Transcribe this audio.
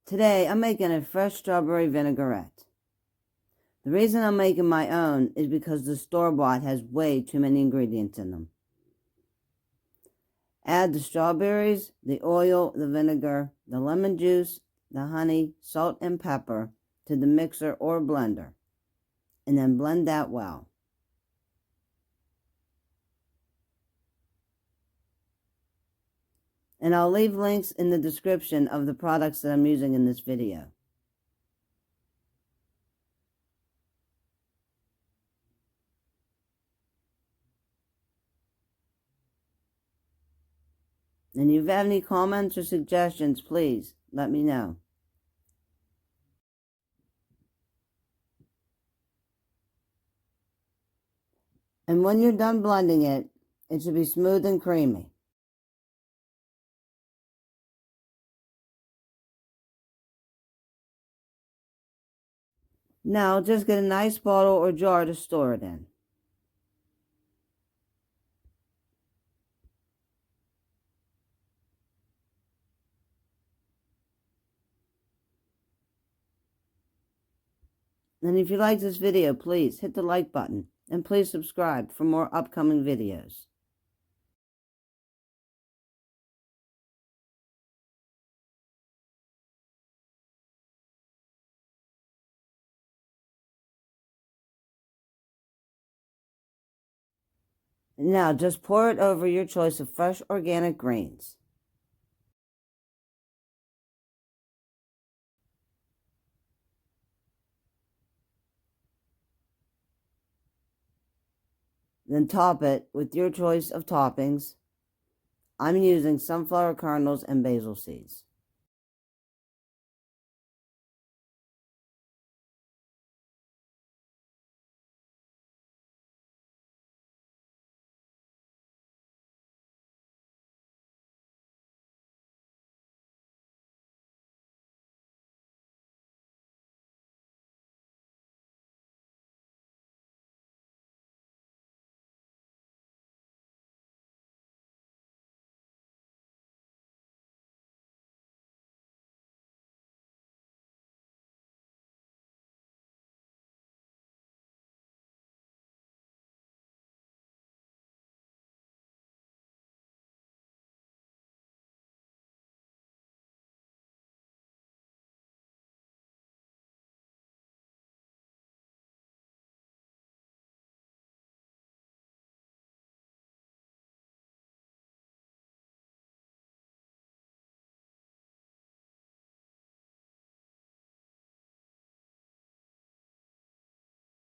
Today, I'm making a fresh strawberry vinaigrette. The reason I'm making my own is because the store-bought has way too many ingredients in them. Add the strawberries, the oil, the vinegar, the lemon juice, the honey, salt, and pepper to the mixer or blender, and then blend that well. And I'll leave links in the description of the products that I'm using in this video. And if you have any comments or suggestions, please let me know. And when you're done blending it, it should be smooth and creamy. Now just get a nice bottle or jar to store it in. And if you like this video, please hit the like button and please subscribe for more upcoming videos. Now just pour it over your choice of fresh organic greens. Then top it with your choice of toppings. I'm using sunflower kernels and basil seeds.